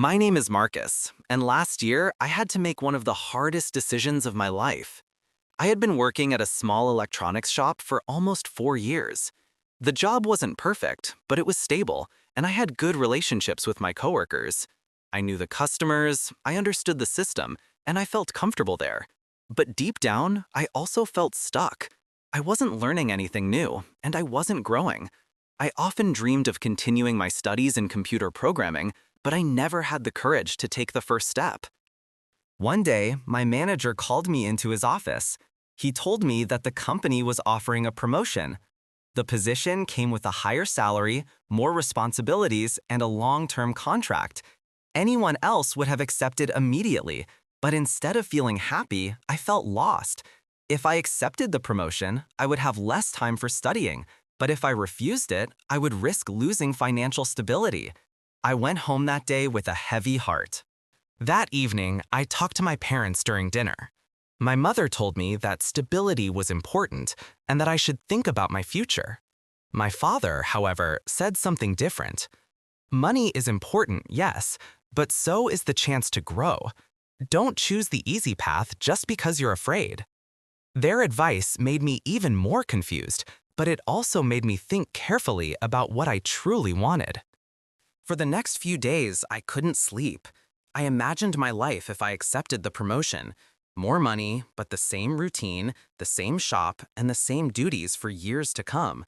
My name is Marcus, and last year I had to make one of the hardest decisions of my life. I had been working at a small electronics shop for almost 4 years. The job wasn't perfect, but it was stable, and I had good relationships with my coworkers. I knew the customers, I understood the system, and I felt comfortable there. But deep down, I also felt stuck. I wasn't learning anything new, and I wasn't growing. I often dreamed of continuing my studies in computer programming, but I never had the courage to take the first step. One day, my manager called me into his office. He told me that the company was offering a promotion. The position came with a higher salary, more responsibilities, and a long-term contract. Anyone else would have accepted immediately, but instead of feeling happy, I felt lost. If I accepted the promotion, I would have less time for studying, but if I refused it, I would risk losing financial stability. I went home that day with a heavy heart. That evening, I talked to my parents during dinner. My mother told me that stability was important and that I should think about my future. My father, however, said something different. Money is important, yes, but so is the chance to grow. Don't choose the easy path just because you're afraid. Their advice made me even more confused, but it also made me think carefully about what I truly wanted. For the next few days, I couldn't sleep. I imagined my life if I accepted the promotion. More money, but the same routine, the same shop, and the same duties for years to come.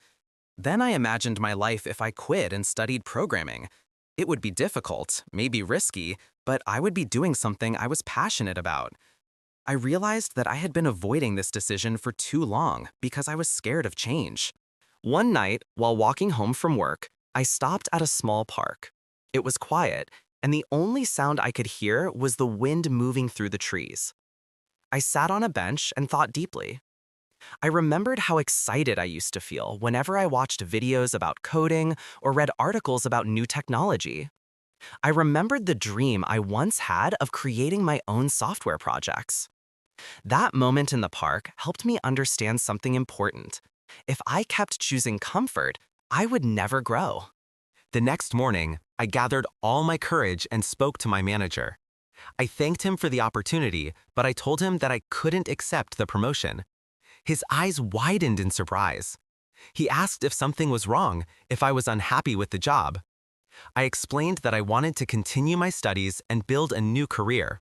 Then I imagined my life if I quit and studied programming. It would be difficult, maybe risky, but I would be doing something I was passionate about. I realized that I had been avoiding this decision for too long because I was scared of change. One night, while walking home from work, I stopped at a small park. It was quiet, and the only sound I could hear was the wind moving through the trees. I sat on a bench and thought deeply. I remembered how excited I used to feel whenever I watched videos about coding or read articles about new technology. I remembered the dream I once had of creating my own software projects. That moment in the park helped me understand something important. If I kept choosing comfort, I would never grow. The next morning, I gathered all my courage and spoke to my manager. I thanked him for the opportunity, but I told him that I couldn't accept the promotion. His eyes widened in surprise. He asked if something was wrong, if I was unhappy with the job. I explained that I wanted to continue my studies and build a new career.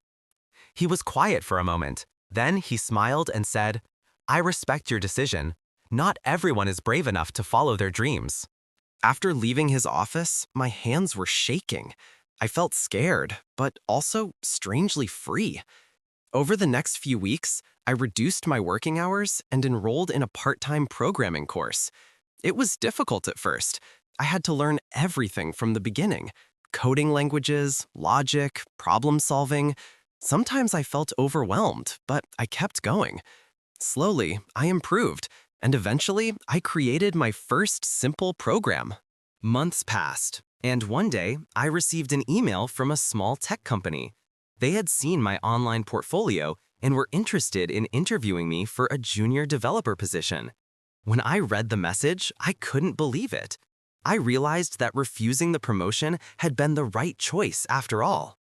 He was quiet for a moment. Then he smiled and said, "I respect your decision. Not everyone is brave enough to follow their dreams." After leaving his office, my hands were shaking. I felt scared, but also strangely free. Over the next few weeks, I reduced my working hours and enrolled in a part-time programming course. It was difficult at first. I had to learn everything from the beginning: coding languages, logic, problem solving. Sometimes I felt overwhelmed, but I kept going. Slowly, I improved, and eventually, I created my first simple program. Months passed, and one day, I received an email from a small tech company. They had seen my online portfolio and were interested in interviewing me for a junior developer position. When I read the message, I couldn't believe it. I realized that refusing the promotion had been the right choice after all.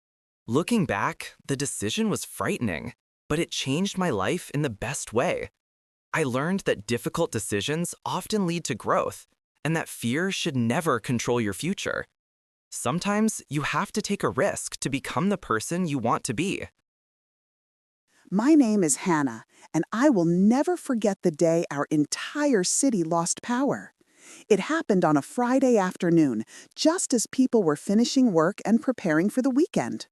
Looking back, the decision was frightening, but it changed my life in the best way. I learned that difficult decisions often lead to growth, and that fear should never control your future. Sometimes you have to take a risk to become the person you want to be. My name is Hannah, and I will never forget the day our entire city lost power. It happened on a Friday afternoon, just as people were finishing work and preparing for the weekend.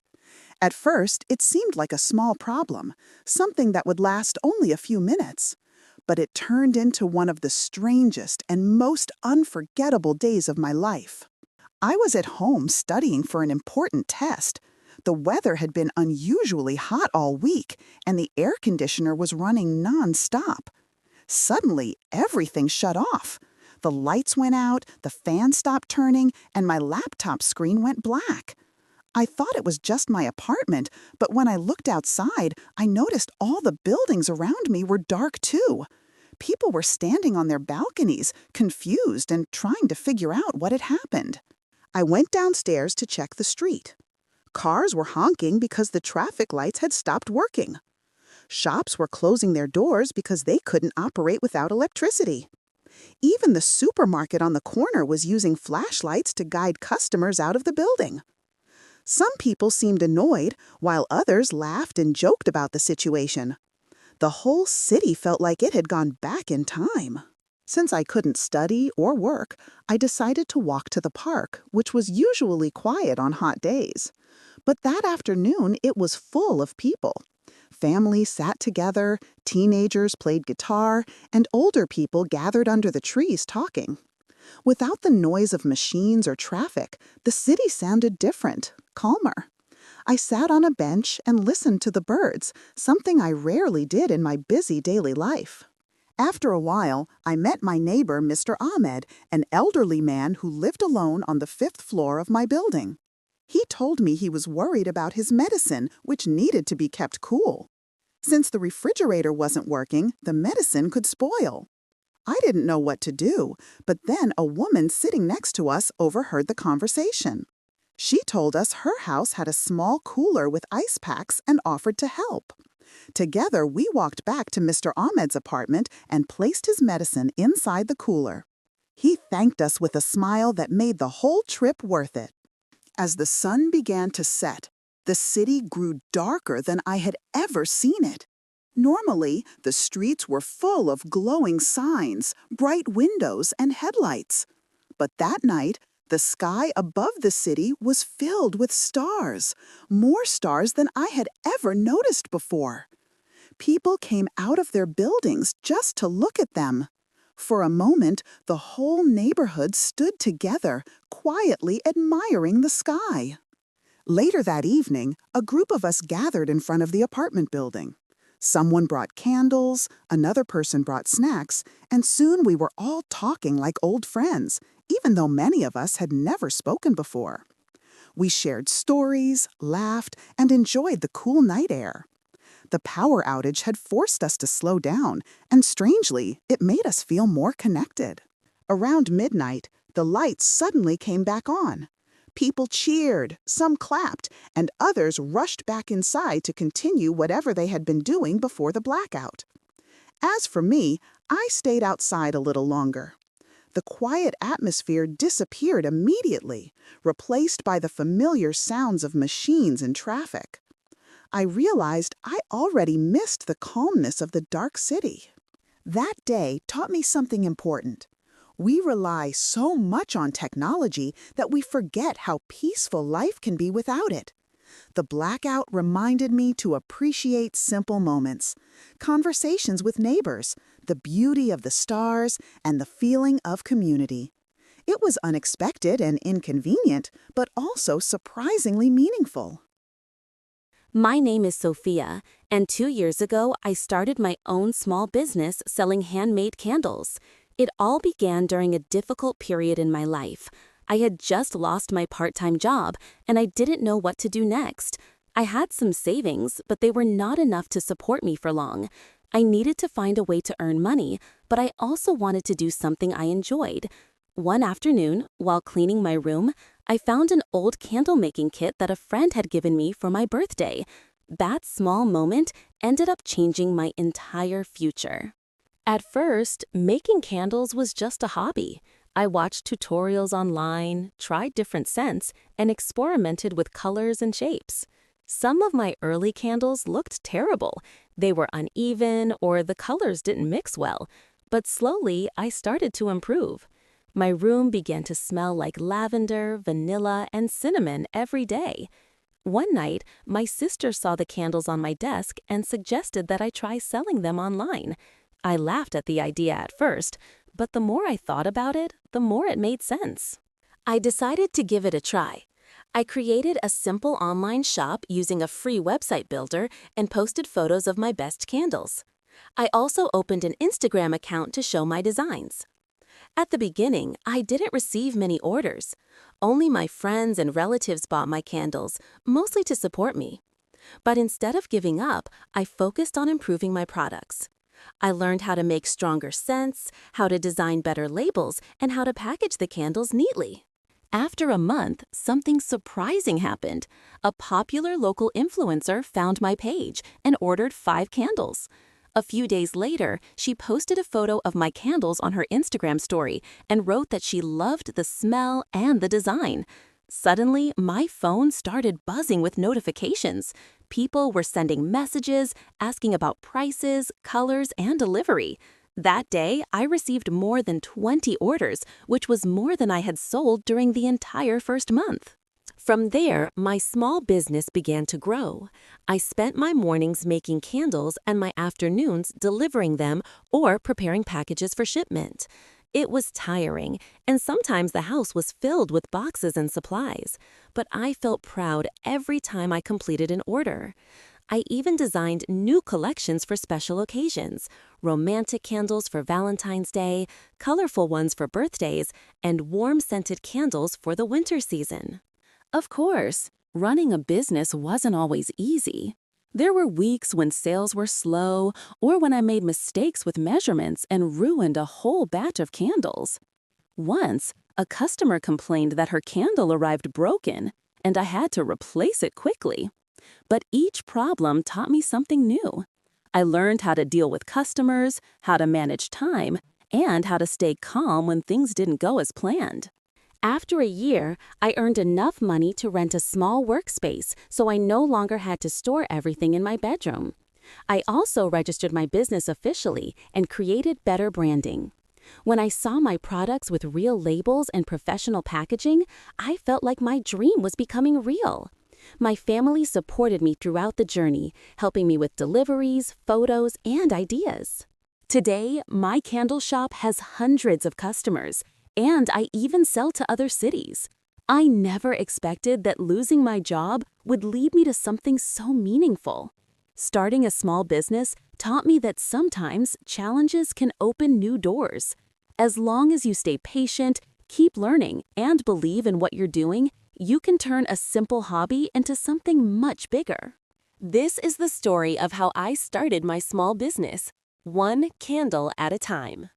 At first, it seemed like a small problem, something that would last only a few minutes. But it turned into one of the strangest and most unforgettable days of my life. I was at home studying for an important test. The weather had been unusually hot all week, and the air conditioner was running non-stop. Suddenly, everything shut off. The lights went out, the fan stopped turning, and my laptop screen went black. I thought it was just my apartment, but when I looked outside, I noticed all the buildings around me were dark too. People were standing on their balconies, confused and trying to figure out what had happened. I went downstairs to check the street. Cars were honking because the traffic lights had stopped working. Shops were closing their doors because they couldn't operate without electricity. Even the supermarket on the corner was using flashlights to guide customers out of the building. Some people seemed annoyed, while others laughed and joked about the situation. The whole city felt like it had gone back in time. Since I couldn't study or work, I decided to walk to the park, which was usually quiet on hot days. But that afternoon, it was full of people. Families sat together, teenagers played guitar, and older people gathered under the trees talking. Without the noise of machines or traffic, the city sounded different, calmer. I sat on a bench and listened to the birds, something I rarely did in my busy daily life. After a while, I met my neighbor, Mr. Ahmed, an elderly man who lived alone on the 5th floor of my building. He told me he was worried about his medicine, which needed to be kept cool. Since the refrigerator wasn't working, the medicine could spoil. I didn't know what to do, but then a woman sitting next to us overheard the conversation. She told us her house had a small cooler with ice packs and offered to help. Together, we walked back to Mr. Ahmed's apartment and placed his medicine inside the cooler. He thanked us with a smile that made the whole trip worth it. As the sun began to set, the city grew darker than I had ever seen it. Normally, the streets were full of glowing signs, bright windows, and headlights. But that night, the sky above the city was filled with stars, more stars than I had ever noticed before. People came out of their buildings just to look at them. For a moment, the whole neighborhood stood together, quietly admiring the sky. Later that evening, a group of us gathered in front of the apartment building. Someone brought candles, another person brought snacks, and soon we were all talking like old friends, even though many of us had never spoken before. We shared stories, laughed, and enjoyed the cool night air. The power outage had forced us to slow down, and strangely, it made us feel more connected. Around midnight, the lights suddenly came back on. People cheered, some clapped, and others rushed back inside to continue whatever they had been doing before the blackout. As for me, I stayed outside a little longer. The quiet atmosphere disappeared immediately, replaced by the familiar sounds of machines and traffic. I realized I already missed the calmness of the dark city. That day taught me something important. We rely so much on technology that we forget how peaceful life can be without it. The blackout reminded me to appreciate simple moments, conversations with neighbors, the beauty of the stars, and the feeling of community. It was unexpected and inconvenient, but also surprisingly meaningful. My name is Sophia, and 2 years ago I started my own small business selling handmade candles. It all began during a difficult period in my life. I had just lost my part-time job, and I didn't know what to do next. I had some savings, but they were not enough to support me for long. I needed to find a way to earn money, but I also wanted to do something I enjoyed. One afternoon, while cleaning my room, I found an old candle-making kit that a friend had given me for my birthday. That small moment ended up changing my entire future. At first, making candles was just a hobby. I watched tutorials online, tried different scents, and experimented with colors and shapes. Some of my early candles looked terrible. They were uneven or the colors didn't mix well. But slowly, I started to improve. My room began to smell like lavender, vanilla, and cinnamon every day. One night, my sister saw the candles on my desk and suggested that I try selling them online. I laughed at the idea at first, but the more I thought about it, the more it made sense. I decided to give it a try. I created a simple online shop using a free website builder and posted photos of my best candles. I also opened an Instagram account to show my designs. At the beginning, I didn't receive many orders. Only my friends and relatives bought my candles, mostly to support me. But instead of giving up, I focused on improving my products. I learned how to make stronger scents, how to design better labels, and how to package the candles neatly. After a month, something surprising happened. A popular local influencer found my page and ordered 5 candles. A few days later, she posted a photo of my candles on her Instagram story and wrote that she loved the smell and the design. Suddenly, my phone started buzzing with notifications. People were sending messages, asking about prices, colors, and delivery. That day, I received more than 20 orders, which was more than I had sold during the entire first month. From there, my small business began to grow. I spent my mornings making candles and my afternoons delivering them or preparing packages for shipment. It was tiring, and sometimes the house was filled with boxes and supplies, but I felt proud every time I completed an order. I even designed new collections for special occasions, romantic candles for Valentine's Day, colorful ones for birthdays, and warm-scented candles for the winter season. Of course, running a business wasn't always easy. There were weeks when sales were slow or when I made mistakes with measurements and ruined a whole batch of candles. Once, a customer complained that her candle arrived broken, and I had to replace it quickly. But each problem taught me something new. I learned how to deal with customers, how to manage time, and how to stay calm when things didn't go as planned. After a year, I earned enough money to rent a small workspace, so I no longer had to store everything in my bedroom. I also registered my business officially and created better branding. When I saw my products with real labels and professional packaging, I felt like my dream was becoming real. My family supported me throughout the journey, helping me with deliveries, photos, and ideas. Today, my candle shop has hundreds of customers, and I even sell to other cities. I never expected that losing my job would lead me to something so meaningful. Starting a small business taught me that sometimes challenges can open new doors. As long as you stay patient, keep learning, and believe in what you're doing, you can turn a simple hobby into something much bigger. This is the story of how I started my small business, one candle at a time.